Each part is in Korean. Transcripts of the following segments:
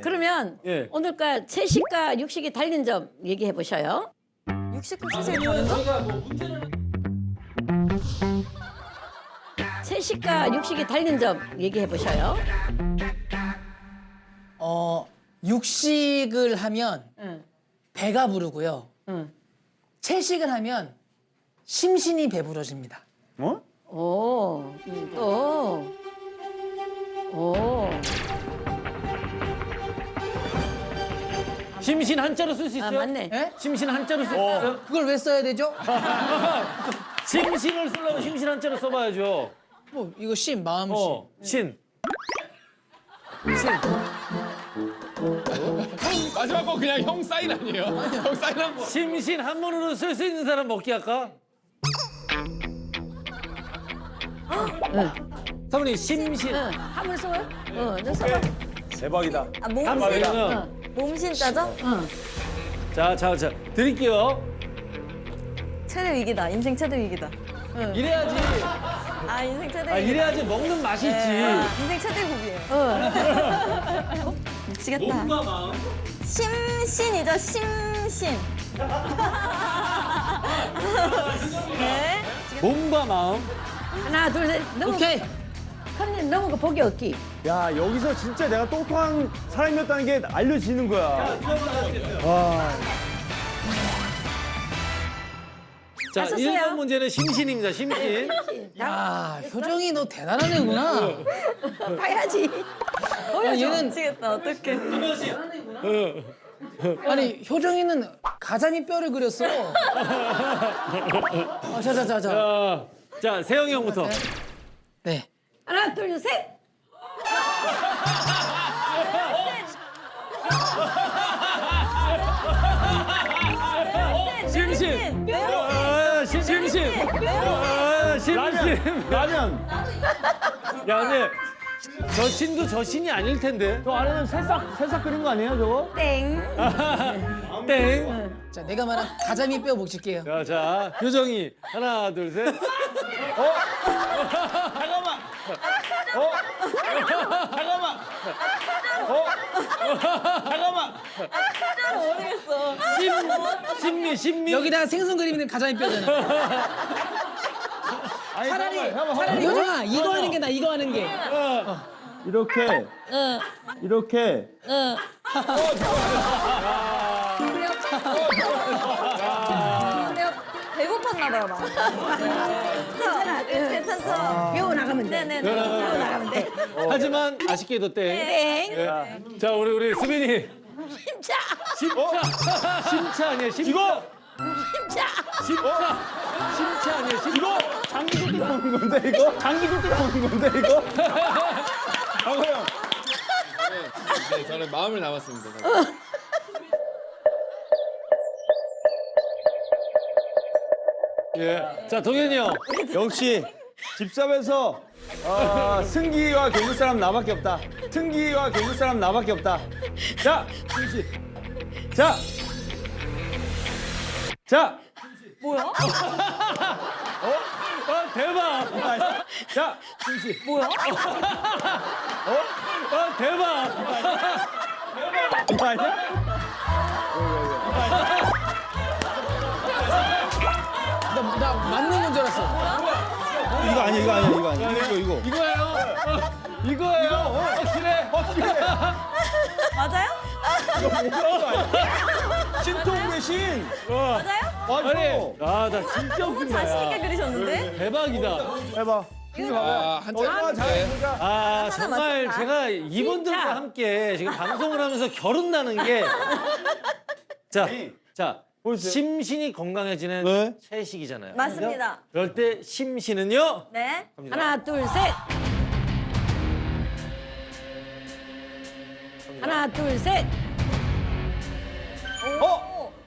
그러면 예. 오늘까 채식과 육식이 달린 점 얘기해 보셔요. 육식과 채식이 다른 거? 채식과 육식이 달린 점 얘기해 보셔요. 육식을 하면 응. 배가 부르고요. 응. 채식을 하면 심신이 배부러집니다. 어? 오, 또. 오. 심신 한자로 쓸 수 아, 있어요? 맞네. 예? 심신 한자로 쓸 수 있어요? 그걸 왜 써야 되죠? 심신을 쓰려면 심신 한자로 써봐야죠. 뭐 이거 심, 마음심. 신. 마지막 거 그냥 형 사인 아니에요? 형 사인한 거. 심신 한문으로 쓸 수 있는 사람 먹기 할까? 사모님 심신. 응. 한번 써요? 응, 너 써봐. 대박이다. 아, 몸신. 한문이면 몸신 따져? 응. 자 드릴게요. 최대 위기다. 인생 최대 위기다. 이래야지. 아, 인생 최대 위기다. 이래야지 먹는 맛이 있지. 인생 최대 고비예요. 미치겠다. 몸과 마음. 심신이죠, 심신. 네. 몸과 마음. 하나, 둘, 셋. 너무, 오케이. 선생님 너무 그 보기 없기. 야, 여기서 진짜 내가 똑똑한 사람이었다는 게 알려지는 거야. 자, 하셨어요? 1번 문제는 심신입니다. 심신. 야, 효정이 너 대단한 애구나. 봐야지. 야, 얘는 미치겠다, 어떡해. 아니 효정이는 가자미 뼈를 그렸어. 자. 자, 세영이 형부터. 네. 하나, 둘, 셋. 심신. 심신. 심신. 라면. 야, 근데 저 신도 저 신이 아닐 텐데. 저 아래는 새싹 끓인 거 아니에요, 저거? 땡. 땡. 자, 내가 말한 가자미 뼈 묵힐게요. 자, 효정이. 하나, 둘, 셋. 모르겠어. 심미. 여기다가 생선 그리면 가자미 뼈잖아. 차라리 효정아 이거 하는 게 나 이거 하는 게. 이렇게. 이렇게. 배고팠나 봐요, 막. 괜찮아. 괜찮죠? 배워 나가면 돼. 네네네. 배워 나가면 돼. 하지만 아쉽게도 땡. 땡. 예. 자, 우리 수빈이. 힘차. 심차 아니야? 이거! 심차 아니야? 이거! 장기도 뜯어먹는 건데, 이거? 장기도 뜯어먹는 건데, 이거? 강호 형. 네, 저는 마음을 담았습니다. 예. 자, 동현이 형. 역시 집삽에서 승기와 경주 사람 나밖에 없다. 승기와 경주 사람 나밖에 없다. 자, 승씨. 자. 뭐야? 대박. 자, 승씨. 뭐야? 대박. 이거 아니야? 나 맞는 건 줄 알았어. 이거 아니야. 이거. 이거예요? 이거예요? 확실해? 맞아요? 신통의 신. 맞아요? 맞아. 나 진짜 너무 웃긴다. 자신있게 야. 그리셨는데? 대박이다. 해봐. 아, 한자. 아, 정말 맞췄다. 제가 이분들과 함께 지금 방송을 하면서 결혼 나는 게. 자, 보여주세요. 심신이 건강해지는 네. 채식이잖아요. 맞습니다. 그럴 때 심신은요? 네. 하나, 둘, 셋. 하나, 둘, 셋.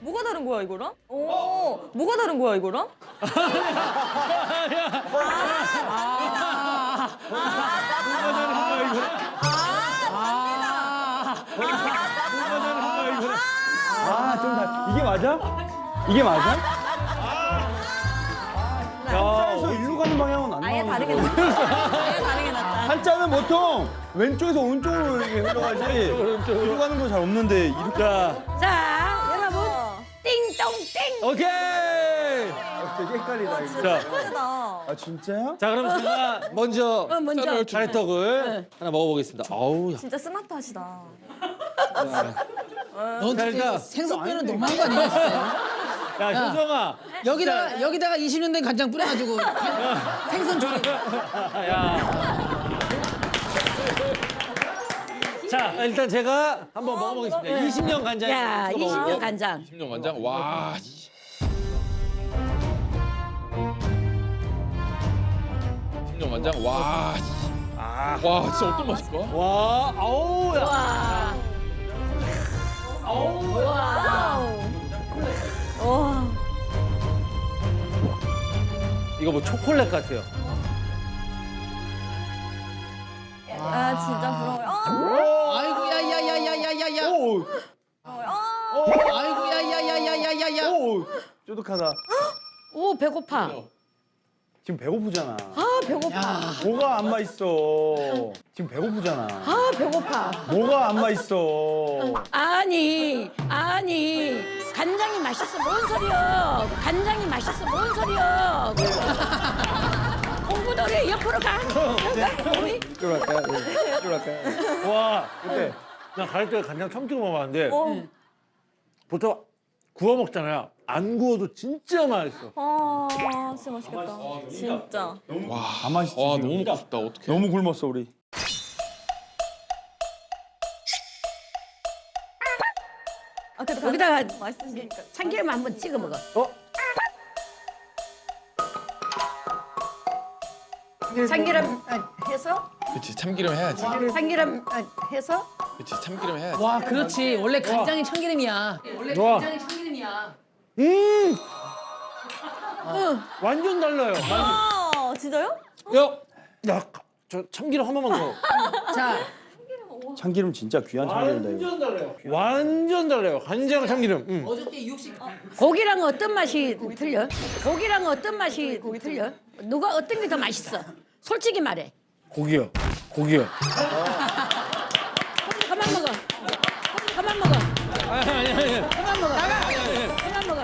뭐가 다른 거야, 이거랑? 뭐가 다른 거야, 이거랑? 이게 맞아? 이게 맞아? 야, 그래서 일로 가는 방향은 안 아예 나오는데. 다르게 났다. 아예 다르게 났다. 팔자는 보통 왼쪽에서 오른쪽으로 이렇게 흘러가지. 뒤로 가는 거 잘 없는데 이렇게. 자, 여러분. 띵동땡. 오케이. 되게 헷갈리다 이거. 자, 크다. 아 진짜요? 자 그럼 제가 먼저 먼저. 가래떡을 하나 먹어보겠습니다. 아우, 야. 진짜 스마트하시다. 넌 자, 진짜 일단. 생선뼈는 너무한 거 아니야? 진짜? 야, 효정아. 여기다가 20년 된 간장 뿌려가지고 생선 조림. 야. 자, 일단 제가 한번 먹어보겠습니다. 20년 간장. 야, 20년 간장. 10년 간장. 와. 10년 간장. 와. 와, 진짜 어떤 맛일까? 와, 아우, 야. 와. 와. 이거 뭐 초콜릿 같아요. 아 진짜 부러워요. 아이고 야야야야야야야. 오, 아이고 야야야야야야야. 오, 쫀득하다. 오, 배고파. 지금 배고프잖아. 아, 배고파. 뭐가 안 맛있어? 지금 배고프잖아. 아, 배고파. 뭐가 안 맛있어? 아니, 간장이 맛있어 뭔 소리야? 간장이 맛있어 뭔 소리야? 공부도리 옆으로 가. 우리 이쪽으로 갈까요? 이쪽으로 갈까요? 와, 어때? 나 가래떡에 간장 처음 찍어 먹어봤는데 보통 구워 먹잖아요. 안 구워도 진짜 맛있어. 아 진짜 맛있겠다. 진짜. 안 맛있지. 와, 지금? 너무 먹고 싶다. 어떡해. 너무 굶었어 우리. 아 근데 여기다가 맛있으시니까. 참기름 한번 찍어 먹어. 참기름 해서 그치, 참기름 해야지. 참기름 해서 그치, 참기름 해야지. 와 그렇지. 원래 간장이 참기름이야. 원래 와. 간장이 참기름이야. 완전 달라요. 아 진짜요? 야, 저 참기름 한 번만 더. 자 참기름 진짜 귀한 참기름이다 이거. 완전 달라요. 완전 달라요. 간장 참기름. 어저께 육식 고기랑 어떤 맛이 틀려? 고기랑 어떤 맛이 틀려? 누가 어떤 게 더 맛있어? 솔직히 말해. 고기요. 그만 먹어. 그만 먹어. 아니. 그만 먹어. 그만 먹어.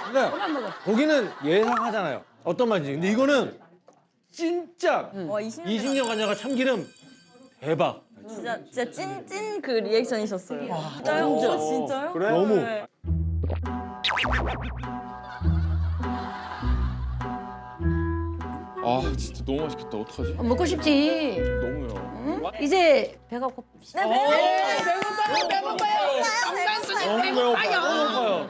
근데 그만 먹어. 고기는 예상하잖아요. 어떤 맛인지. 근데 이거는 진짜 와 20년. 20년 간장과 참기름 대박. 진짜 찐 그 리액션이셨어요. 진짜요? 진짜. 진짜요? 그래? 너무. 네. 아, 진짜 너무 맛있겠다. 어떡하지? 먹고 싶지. 너무요. 이제 배가 고파. 너무 배고파요.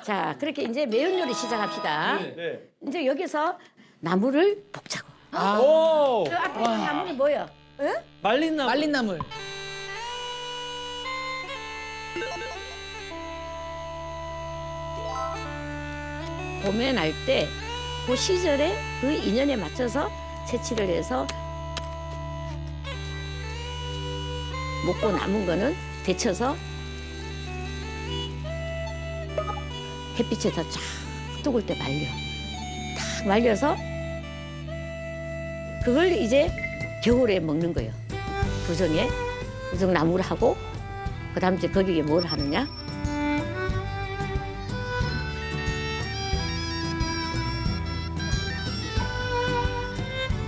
자, 그렇게 이제 매운 요리 시작합시다. 네. 이제 여기서 나물을 볶자고. 오! 그 앞에 있는 나물이 뭐야? 말린 나물. 말린 나물. 봄에 날 때 그 시절에 그 인연에 맞춰서 채취를 해서 먹고 남은 거는 데쳐서 햇빛에다 쫙 뜨거울 때 말려. 딱 말려서 그걸 이제 겨울에 먹는 거예요. 부정 나물을 하고 그다음 이제 거기에 뭘 하느냐?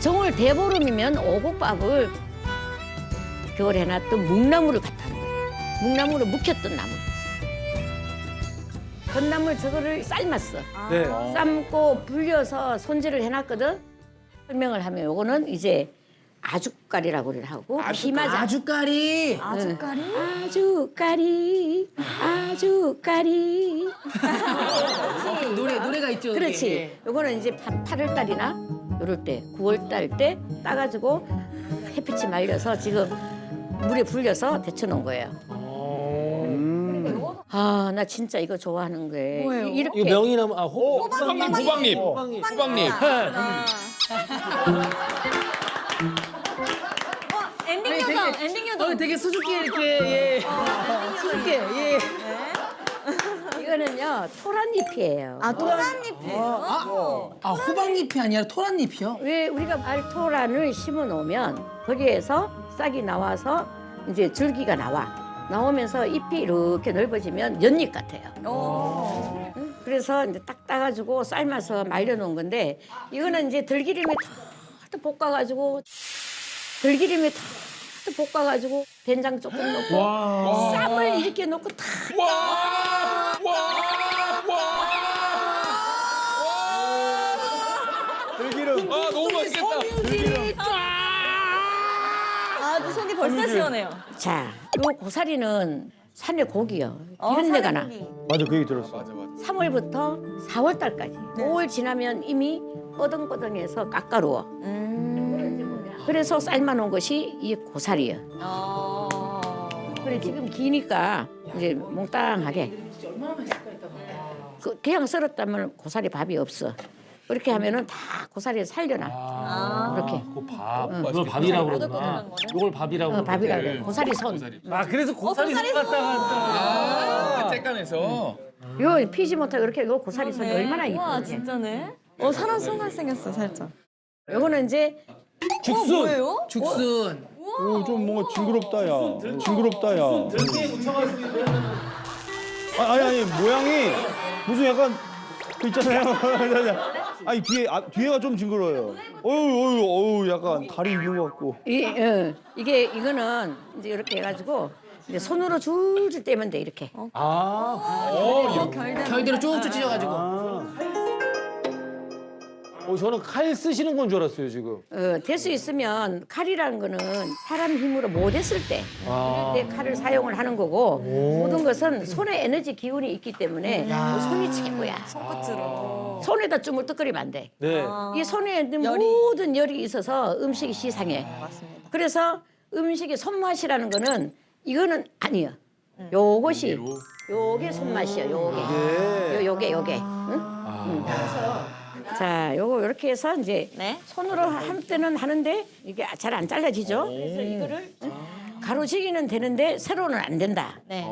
정월 대보름이면 오곡밥을 겨울에 해놨던 묵나물을 갖다 하는 거예요. 묵나물을 묵혔던 나물. 건나물 저거를 삶았어. 네. 삶고 불려서 손질을 해놨거든. 설명을 하면 요거는 이제 아주까리라고 하고 피마자. 아주까리. 아주까리? 아주까리. 노래가 있죠. 그게. 그렇지. 요거는 이제 8월 달이나 요럴 때 9월 달 때 따가지고 햇빛이 말려서 지금 물에 불려서 데쳐놓은 거예요. 아, 나 진짜 이거 좋아하는 거예요. 뭐예요? 이렇게 이거 명이나무 호박잎. 호박잎. 엔딩 아니, 요정, 되게- 엔딩 요정. 되게 수줍게 이렇게 예. 수줍게 예. 이거는요 토란잎이에요. 아, 토란잎이에요? 아 호박잎이 아니라 토란잎이요? 왜 우리가 알토란을 심어 놓으면 거기에서 싹이 나와서 이제 줄기가 나오면서 잎이 이렇게 넓어지면 연잎 같아요. 응? 그래서 이제 딱 따가지고 삶아서 말려놓은 건데 이거는 이제 들기름에 탁 볶아가지고 된장 조금 넣고 쌈을 이렇게 넣고 탁 들기름. 아 너무 맛있겠다. 아주 속이 벌써 시원해요. 자, 요 고사리는 산의 고기요. 어, 이런 데가 나. 사장님이. 맞아 그 얘기 들었어. 맞아. 3월부터 4월 달까지. 5월 지나면 이미 뻐덩뻐덩해서 깎아루어. 그래서 삶아놓은 것이 이 고사리예요. 그래 지금 기니까 이제 몽땅하게. 그냥 썰었다면 고사리 밥이 없어. 그렇게 하면은 다 고사리를 살려놔. 이렇게. 이걸 밥이라고 그러구나. 꼬들꼬들한 거를? 이걸 밥이라고 밥이라 그래. 고사리 손. 아 그래서 고사리 손 갖다가 쬐깐해서. 요 피지 못하고 이렇게 요 고사리 손이 얼마나 와, 이쁜지. 진짜네. 사람 순간 생겼어, 살짝. 요거는 이제 죽순. 뭐예요? 죽순. 오 좀 뭔가 징그럽다 야. 징그럽다 야. 아니 모양이 무슨 약간 그 있잖아요. 아니 뒤에가 좀 징그러워요. 어유 약간 다리 있는 것 같고. 이거는 이제 이렇게 해가지고 이제 손으로 줄줄 떼면 돼 이렇게. 결대로 쭉쭉 찢어가지고. 저는 칼 쓰시는 건 줄 알았어요 지금. 될 수 있으면 칼이라는 거는 사람 힘으로 못했을 때 이럴 때 칼을 사용을 하는 거고 모든 것은 손에 에너지 기운이 있기 때문에 손이 최고야. 손끝으로. 손에다 주물떡거리면 안 돼. 네. 이 손에 있는 열이. 모든 열이 있어서 음식이 시상해. 맞습니다. 그래서 음식의 손맛이라는 거는 이거는 아니야. 요것이 요게 손맛이야. 요게. 응? 자, 요거 이렇게 해서 이제 네. 손으로 할 때는 하는데 이게 잘 안 잘라지죠. 그래서 이거를 가로지기는 되는데 세로는 안 된다. 네.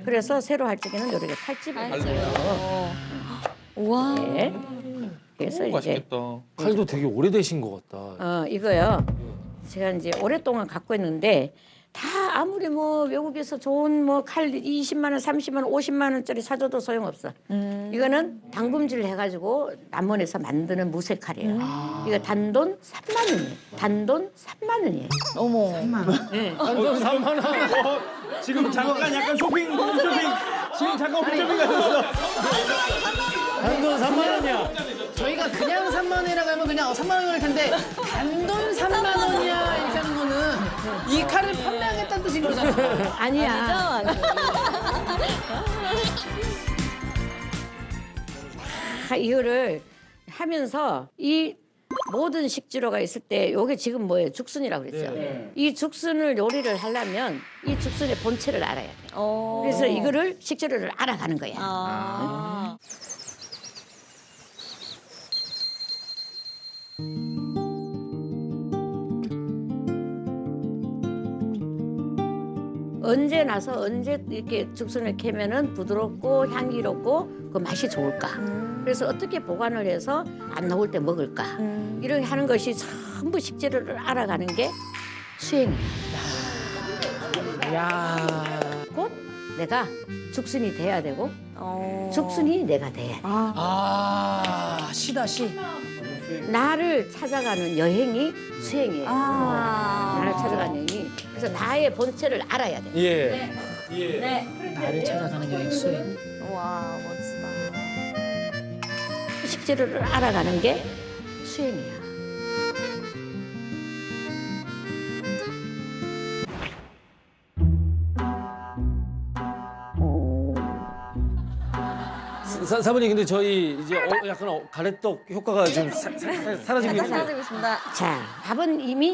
그래서 세로 할 적에는 이렇게 칼집을 해줘요. 우와. 네. 그래서 이제 맛있겠다. 칼도 되게 오래되신 것 같다. 이거요. 제가 이제 오랫동안 갖고 있는데 다 아무리 뭐 외국에서 좋은 뭐 칼 20만 원, 30만 원, 50만 원짜리 사줘도 소용없어. 이거는 당금질 해가지고 남원에서 만드는 무쇠칼이에요. 이거 단돈 3만 원이에요. 단돈 3만 원이에요. 어머. 단돈 3만 원. 지금 잠깐 약간 쇼핑. 지금 잠깐 홈쇼핑 가셨어. 단돈 3만 원이야. 저희가 그냥 3만 원이라고 하면 그냥 3만 원일 텐데 단돈 3만 원이야 이렇게 하는 거는 이 칼을 판매하겠다는 뜻인 거잖아. 아니야. 다 이거를 하면서 이 모든 식재료가 있을 때 요게 지금 뭐예요? 죽순이라고 그랬죠. 이 죽순을 요리를 하려면 이 죽순의 본체를 알아야 돼. 그래서 이거를 식재료를 알아가는 거야. 언제 나서 언제 이렇게 죽순을 캐면은 부드럽고 향기롭고 그 맛이 좋을까? 그래서 어떻게 보관을 해서 안 나올 때 먹을까? 이렇게 하는 것이 전부 식재료를 알아가는 게 수행이야. 곧 내가 죽순이 돼야 되고 죽순이 내가 돼야 돼. 시다 시. 나를 찾아가는 여행이 수행이에요. 나를 찾아가는 여행이. 그래서 나의 본체를 알아야 돼. 예. 나를 찾아가는 여행 수행. 와, 멋지다. 식재료를 알아가는 게 수행이야. 사모님 근데 저희 이제 약간 가래떡 효과가 좀 사라지고 약간 있어요. 사라지고 있습니다. 자, 밥은 이미